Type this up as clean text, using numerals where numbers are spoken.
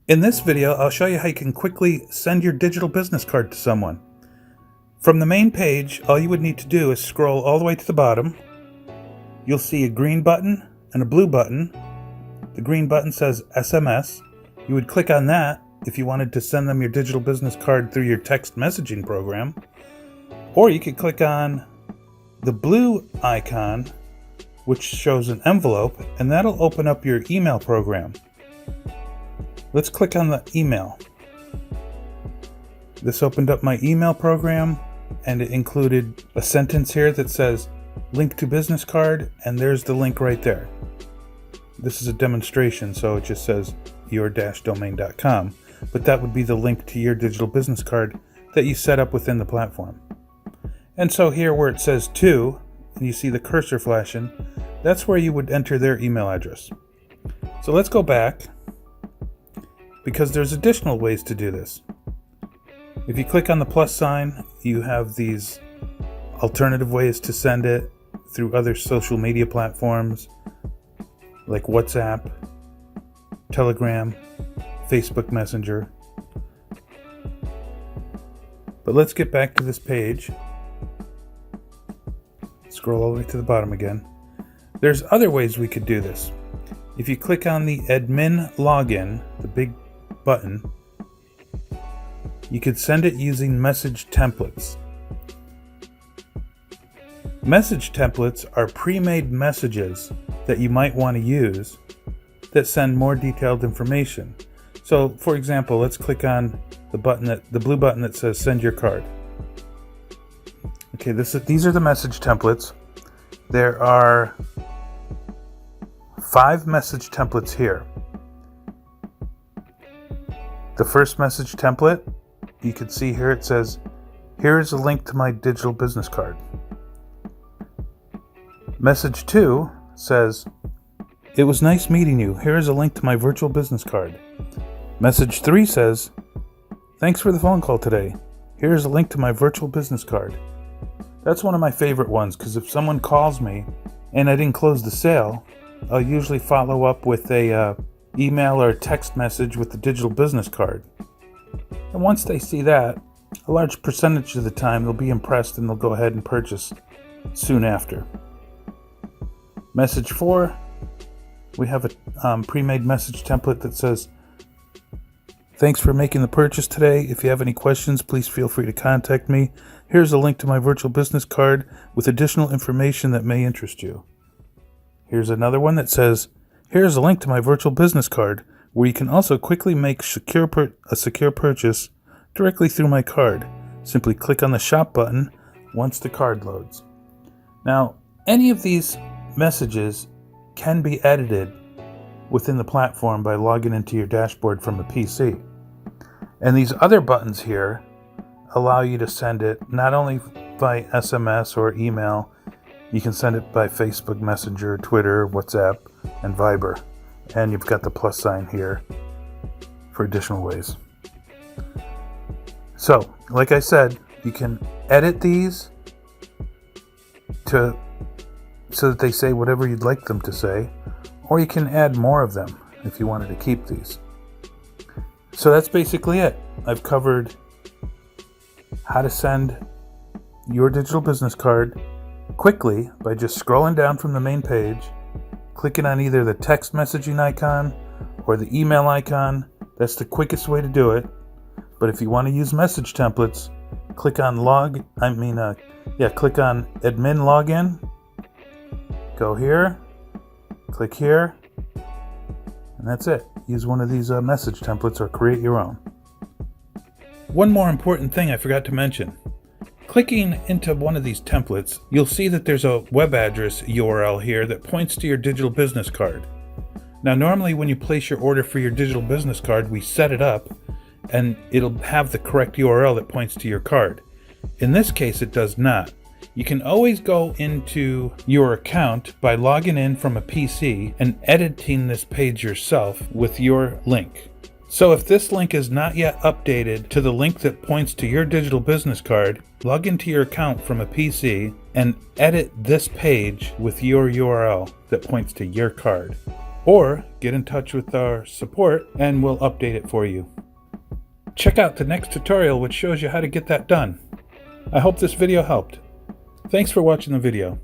In this video, I'll show you how you can quickly send your digital business card to someone. From the main page, all you would need to do is scroll all the way to the bottom. You'll see a green button and a blue button. The green button says SMS. You would click on that if you wanted to send them your digital business card through your text messaging program. Or you could click on the blue icon, which shows an envelope, and that'll open up your email program. Let's click on the email. This opened up my email program, and it included a sentence here that says link to business card, and there's the link right there. This is a demonstration, so it just says your-domain.com, but that would be the link to your digital business card that you set up within the platform. And so here where it says to, and you see the cursor flashing, that's where you would enter their email address. So let's go back, because there's additional ways to do this. If you click on the plus sign, you have these alternative ways to send it through other social media platforms like WhatsApp, Telegram, Facebook Messenger. But let's get back to this page. Scroll all the way to the bottom again. There's other ways we could do this. If you click on the admin login, the big button, you could send it using message templates. Message templates are pre-made messages that you might want to use that send more detailed information. So, for example, let's click on the blue button that says send your card. Okay, these are the message templates. There are 5 message templates here. The first message template, you can see here it says, here is a link to my digital business card. Message 2 says, it was nice meeting you. Here is a link to my virtual business card. Message 3 says, thanks for the phone call today. Here is a link to my virtual business card. That's one of my favorite ones, because if someone calls me and I didn't close the sale, I'll usually follow up with a email or a text message with the digital business card. And once they see that, a large percentage of the time they'll be impressed and they'll go ahead and purchase soon after. Message 4, we have a pre-made message template that says, thanks for making the purchase today. If you have any questions, please feel free to contact me. Here's a link to my virtual business card with additional information that may interest you. Here's another one that says, here's a link to my virtual business card where you can also quickly make a secure purchase directly through my card. Simply click on the shop button once the card loads. Now, any of these messages can be edited within the platform by logging into your dashboard from a PC. And these other buttons here allow you to send it not only by SMS or email, you can send it by Facebook Messenger, Twitter, WhatsApp, and Viber. And you've got the plus sign here for additional ways. So, like I said, you can edit these so that they say whatever you'd like them to say, or you can add more of them if you wanted to keep these. So that's basically it. I've covered how to send your digital business card quickly by just scrolling down from the main page, clicking on either the text messaging icon or the email icon. That's the quickest way to do it. But if you want to use message templates, click on click on admin login, go here, click here, and that's it. Use one of these message templates or create your own. One more important thing I forgot to mention. Clicking into one of these templates, you'll see that there's a web address URL here that points to your digital business card. Now, normally when you place your order for your digital business card, we set it up and it'll have the correct URL that points to your card. In this case, it does not. You can always go into your account by logging in from a PC and editing this page yourself with your link. So if this link is not yet updated to the link that points to your digital business card, log into your account from a PC and edit this page with your URL that points to your card. or get in touch with our support and we'll update it for you. Check out the next tutorial which shows you how to get that done. I hope this video helped. Thanks for watching the video.